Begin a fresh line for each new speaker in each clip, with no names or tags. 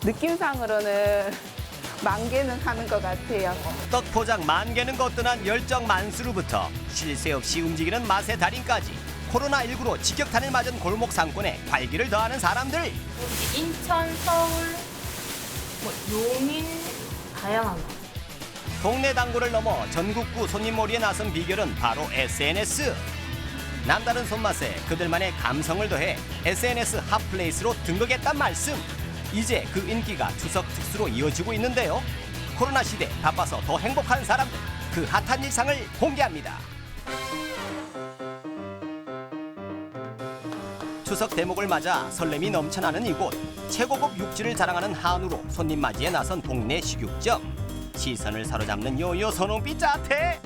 느낌상으로는 10,000개는 하는 것 같아요.
떡 포장 10,000개는 거뜬한 열정 만수르부터 쉴 새 없이 움직이는 맛의 달인까지 코로나19로 직격탄을 맞은 골목 상권에 활기를 더하는 사람들.
인천, 서울, 용인 다양한 거.
동네 당구를 넘어 전국구 손님몰이에 나선 비결은 바로 SNS. 남다른 손맛에 그들만의 감성을 더해 SNS 핫플레이스로 등극했단 말씀. 이제 그 인기가 추석 특수로 이어지고 있는데요. 코로나 시대 바빠서 더 행복한 사람들, 그 핫한 일상을 공개합니다. 추석 대목을 맞아 설렘이 넘쳐나는 이곳. 최고급 육질을 자랑하는 한우로 손님 맞이에 나선 동네 식육점. 시선을 사로잡는 요요 선홍빛 자태.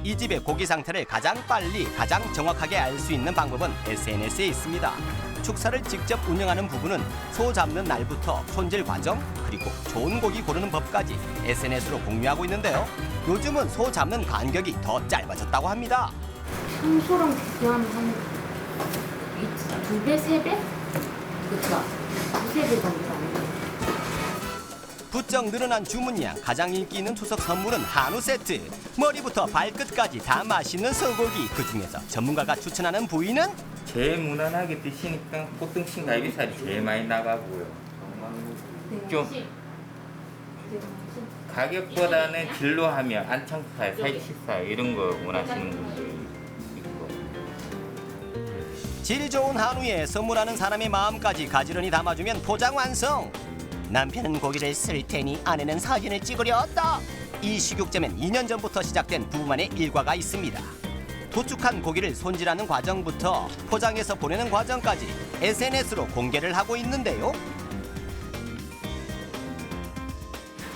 이 집의 고기 상태를 가장 빨리 가장 정확하게 알 수 있는 방법은 SNS에 있습니다. 축사를 직접 운영하는 부부는 소 잡는 날부터 손질 과정 그리고 좋은 고기 고르는 법까지 SNS로 공유하고 있는데요. 요즘은 소 잡는 간격이 더 짧아졌다고 합니다.
평소랑 비교하면 한 2배, 3배? 그쵸? 2-3배 정도 나는 거.
부쩍 늘어난 주문량, 가장 인기 있는 추석 선물은 한우 세트. 머리부터 발끝까지 다 맛있는 소고기. 그중에서 전문가가 추천하는 부위는
제일 무난하게 드시니까 꽃등심 갈비살이 제일 많이 나가고요. 좀 가격보다는 질로 하면 안창살, 살치살 이런 거 원하시는 분들 있고.
질 좋은 한우에 선물하는 사람의 마음까지 가지런히 담아주면 포장 완성. 남편은 고기를 쓸 테니 아내는 사진을 찍으려다. 이 식육점엔 2년 전부터 시작된 부부만의 일과가 있습니다. 도축한 고기를 손질하는 과정부터 포장해서 보내는 과정까지 SNS로 공개를 하고 있는데요.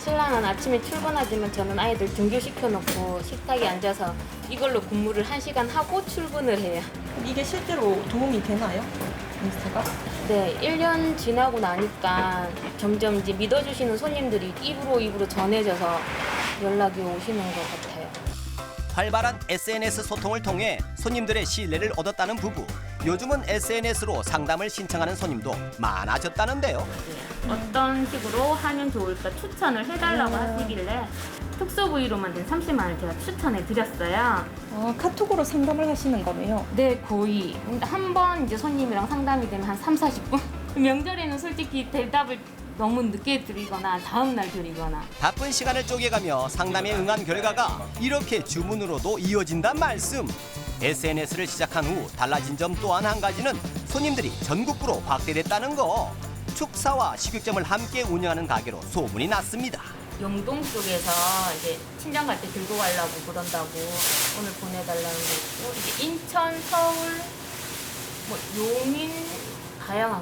신랑은 아침에 출근하지만 저는 아이들 등교시켜놓고 식탁에 앉아서 이걸로 근무를 1시간 하고 출근을 해요.
이게 실제로 도움이 되나요? 인스타가?
네, 1년 지나고 나니까 점점 이제 믿어주시는 손님들이 입으로 전해져서 연락이 오시는 것 같아요.
활발한 SNS 소통을 통해 손님들의 신뢰를 얻었다는 부부. 요즘은 SNS로 상담을 신청하는 손님도 많아졌다는데요.
어떤 식으로 하면 좋을까 추천을 해달라고 하시길래 특수 부위로 만든 30만 원을 제가 추천해 드렸어요.
카톡으로 상담을 하시는 거네요.
네, 거의. 한 번 이제 손님이랑 상담이 되면 한 3-40분? 명절에는 솔직히 대답을 너무 늦게 드리거나 다음날 드리거나.
바쁜 시간을 쪼개가며 상담에 응한 결과가 이렇게 주문으로도 이어진단 말씀. SNS를 시작한 후 달라진 점 또한 한 가지는 손님들이 전국구로 확대됐다는 거. 축사와 식육점을 함께 운영하는 가게로 소문이 났습니다.
영동 쪽에서 이제 친정 갈 때 들고 가려고 그런다고 오늘 보내달라는 거 있고, 이제 인천, 서울, 용인 다양한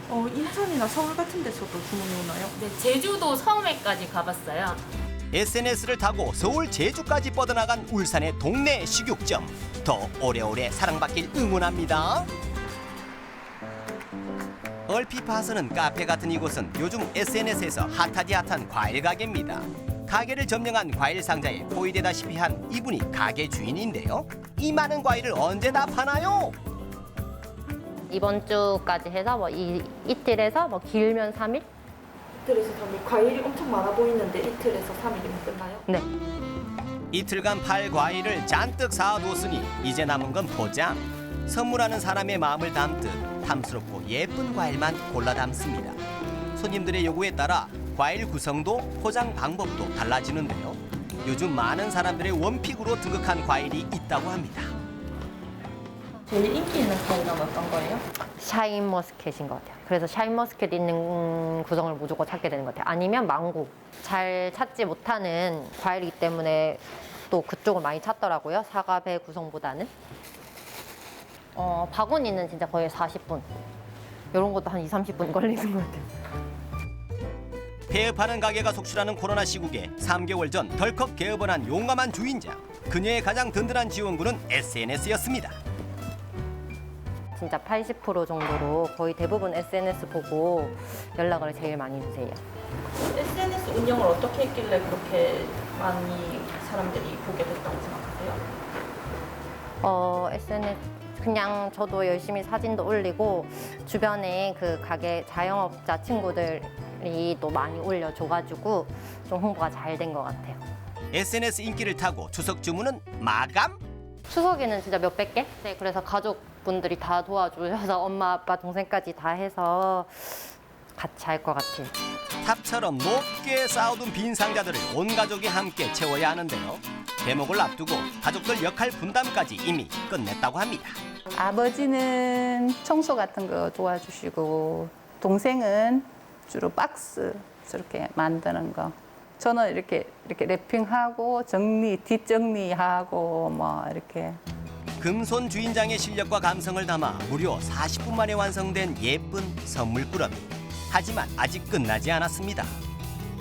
거.
인천이나 서울 같은 데서도 주문이 오나요?
네, 제주도 섬에까지 가봤어요.
SNS를 타고 서울 제주까지 뻗어나간 울산의 동네 식육점. 더 오래오래 사랑받길 응원합니다. 얼핏 봐서는 카페 같은 이곳은 요즘 SNS에서 핫하디 핫한 과일 가게입니다. 가게를 점령한 과일 상자에 포위되다시피 한 이분이 가게 주인인데요. 이 많은 과일을 언제 다 파나요?
이번 주까지 해서 이틀에서 길면 3일?
이틀에서 3일. 과일이 엄청 많아 보이는데 이틀에서 3일이면 끝나요?
네.
이틀간 팔 과일을 잔뜩 사두었으니 이제 남은 건 포장. 선물하는 사람의 마음을 담듯 탐스럽고 예쁜 과일만 골라 담습니다. 손님들의 요구에 따라 과일 구성도 포장 방법도 달라지는데요. 요즘 많은 사람들의 원픽으로 등극한 과일이 있다고 합니다.
제일 인기 있는 과일은 어떤 거예요?
샤인머스켓인 것 같아요. 그래서 샤인머스켓 있는 구성을 무조건 찾게 되는 것 같아요. 아니면 망고. 잘 찾지 못하는 과일이기 때문에 또 그쪽을 많이 찾더라고요. 사과배 구성보다는. 바구니는 진짜 거의 40분. 이런 것도 한 20-30분 걸리는 것 같아요.
폐업하는 가게가 속출하는 코로나 시국에 3개월 전 덜컥 개업을 한 용감한 주인장. 그녀의 가장 든든한 지원군은 SNS였습니다.
진짜 80% 정도로 거의 대부분 SNS 보고 연락을 제일 많이 주세요.
SNS 운영을 어떻게 했길래 그렇게 많이 사람들이 보게 됐다고 생각하세요?
SNS 그냥 저도 열심히 사진도 올리고 주변에 그 가게 자영업자 친구들이 또 많이 올려줘가지고 좀 홍보가 잘 된 것 같아요.
SNS 인기를 타고 추석 주문은 마감?
추석에는 진짜 몇백 개? 네, 그래서 가족분들이 다 도와주셔서 엄마, 아빠, 동생까지 다 해서 같이 할 것 같아요.
탑처럼 높게 쌓아둔 빈 상자들을 온 가족이 함께 채워야 하는데요. 대목을 앞두고 가족들 역할 분담까지 이미 끝냈다고 합니다.
아버지는 청소 같은 거 도와주시고 동생은 주로 박스 저렇게 만드는 거. 저는 이렇게 랩핑하고 뒷정리하고 뭐 이렇게.
금손 주인장의 실력과 감성을 담아 무려 40분 만에 완성된 예쁜 선물 꾸러미. 하지만 아직 끝나지 않았습니다.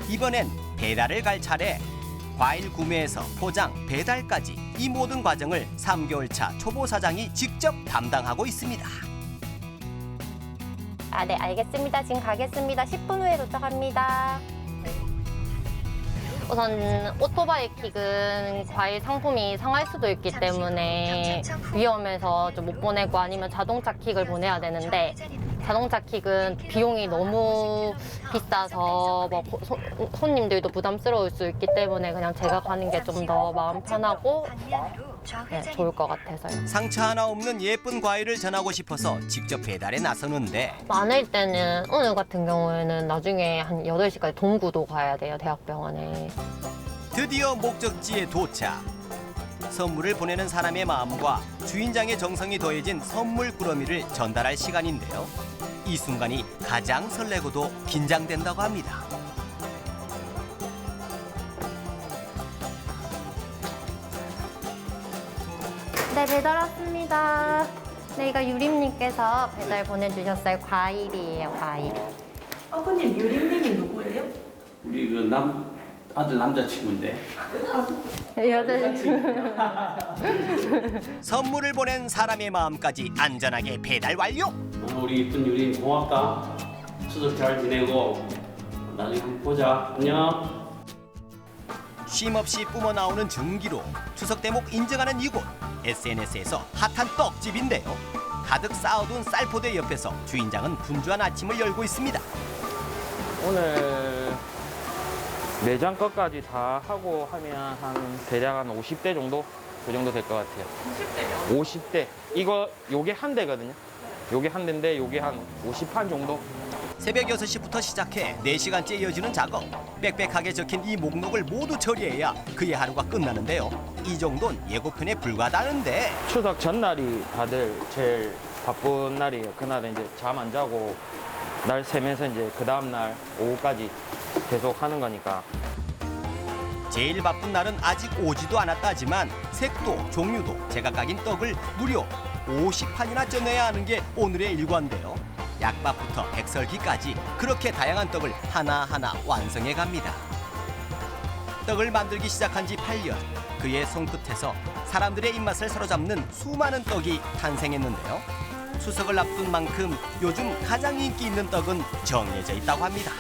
이번엔 배달을 갈 차례. 과일 구매에서 포장, 배달까지 이 모든 과정을 3개월 차 초보 사장이 직접 담당하고 있습니다.
네, 알겠습니다. 지금 가겠습니다. 10분 후에 도착합니다. 우선 오토바이 킥은 과일 상품이 상할 수도 있기 때문에 위험해서 좀 못 보내고 아니면 자동차 킥을 보내야 되는데 자동차 킥은 비용이 너무 비싸서 뭐 손님들도 부담스러울 수 있기 때문에 그냥 제가 가는 게 좀 더 마음 편하고 네, 좋을 것 같아서요.
상처 하나 없는 예쁜 과일을 전하고 싶어서 직접 배달에 나서는데
많을 때는 오늘 같은 경우에는 나중에 한 8시까지 동구도 가야 돼요, 대학병원에.
드디어 목적지에 도착. 선물을 보내는 사람의 마음과 주인장의 정성이 더해진 선물 꾸러미를 전달할 시간인데요. 이 순간이 가장 설레고도 긴장된다고 합니다.
네, 배달 왔습니다. 네, 이거 유림님께서 배달 보내주셨어요. 과일이에요, 과일.
아버님 유림님이 누구예요?
우리 그 아들 남자친구인데.
선물을 보낸 사람의 마음까지 안전하게 배달 완료.
우리 이쁜 유리 고맙다. 추석 잘 지내고 나중에 한번 보자. 안녕.
쉼없이 뿜어 나오는 증기로 추석 대목 인증하는 이곳. SNS에서 핫한 떡집인데요. 가득 쌓아둔 쌀포대 옆에서 주인장은 분주한 아침을 열고 있습니다.
오늘 매장 것까지 다 하고 하면 한 대략 한 50대 정도? 그 정도 될 것 같아요. 50대요? 50대. 요게 한 대거든요. 요게 한 대인데 요게 한 50판 정도?
새벽 6시부터 시작해 4시간째 이어지는 작업. 빽빽하게 적힌 이 목록을 모두 처리해야 그의 하루가 끝나는데요. 이 정도는 예고편에 불과하다는데
추석 전날이 다들 제일 바쁜 날이에요. 그날은 이제 잠 안 자고 날 새면서 이제 그 다음날 오후까지 계속 하는 거니까.
제일 바쁜 날은 아직 오지도 않았다지만 색도 종류도 제각각인 떡을 무려 50판이나 쪄내야 하는 게 오늘의 일과인데요. 약밥부터 백설기까지 그렇게 다양한 떡을 하나하나 완성해 갑니다. 떡을 만들기 시작한 지 8년. 그의 손끝에서 사람들의 입맛을 사로잡는 수많은 떡이 탄생했는데요. 추석을 앞둔 만큼 요즘 가장 인기 있는 떡은 정해져 있다고 합니다.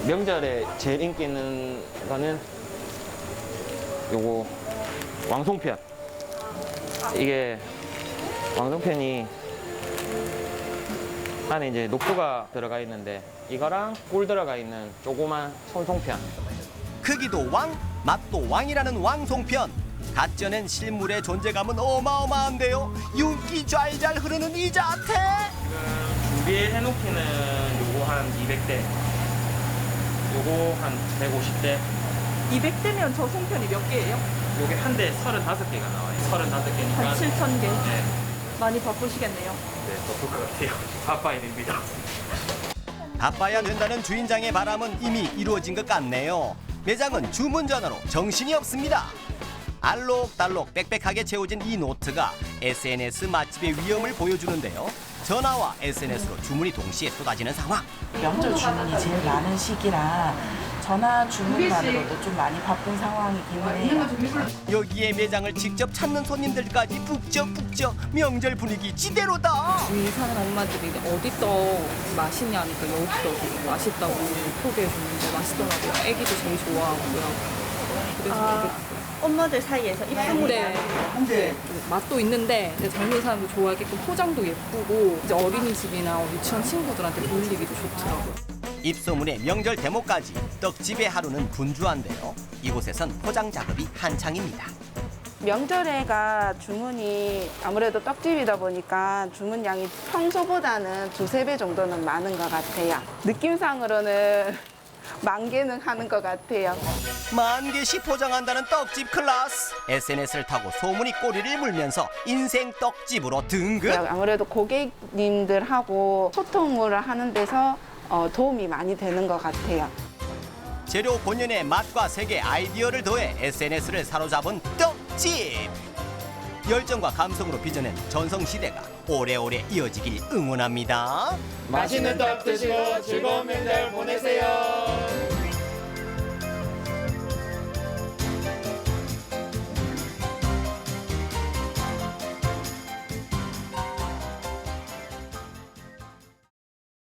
명절에 제일 인기 있는 거는 요거 왕송편. 이게 왕송편이 안에 이제 녹두가 들어가 있는데 이거랑 꿀 들어가 있는 조그만 손송편.
크기도 왕, 맛도 왕이라는 왕송편. 갓 쪄낸 실물의 존재감은 어마어마한데요. 윤기 좔좔 흐르는 이 자태.
지금 준비해 놓기는 요거 한 200대, 요거 한 150대.
200대면 저 송편이 몇 개예요?
요게 한 대 35개가 나와요. 35개니까.
한 7,000개.
네,
많이 바쁘시겠네요.
네, 바쁠 것 같아요. 바빠야 됩니다.
바빠야 된다는 주인장의 바람은 이미 이루어진 것 같네요. 매장은 주문 전화로 정신이 없습니다. 알록달록 빽빽하게 채워진 이 노트가 SNS 맛집의 위험을 보여주는데요. 전화와 SNS로 주문이 동시에 쏟아지는 상황.
명절 주문이 제일 많은 시기라 전화 주문만으로도 좀 많이 바쁜 상황이기는 해요.
여기에 매장을 직접 찾는 손님들까지 북적북적 명절 분위기 지대로다.
주위 사는 엄마들이 어디 떡 맛있냐니까 여기 떡이 맛있다고 소개해 줬는데 맛있더라고요. 애기도 제일 좋아하고요. 그래서 되게
엄마들 사이에서 입소문이
네.
많아요.
맛도 있는데 이제 젊은 사람도 좋아하게끔 포장도 예쁘고 이제 어린이집이나 유치원 친구들한테 돌리기도 좋더라고요.
입소문의 명절 대목까지 떡집의 하루는 분주한데요. 이곳에선 포장 작업이 한창입니다.
명절에가 주문이 아무래도 떡집이다 보니까 주문량이 평소보다는 2~3배 정도는 많은 것 같아요. 느낌상으로는 10,000개는 하는 것 같아요.
10,000개씩 포장한다는 떡집 클래스. SNS를 타고 소문이 꼬리를 물면서 인생 떡집으로 등극.
아무래도 고객님들하고 소통을 하는 데서 도움이 많이 되는 것 같아요.
재료 본연의 맛과 색의 아이디어를 더해 SNS를 사로잡은 떡집. 열정과 감성으로 빚어낸 전성시대가 오래오래 이어지길 응원합니다.
맛있는 떡 드시고 즐거운 명절 보내세요.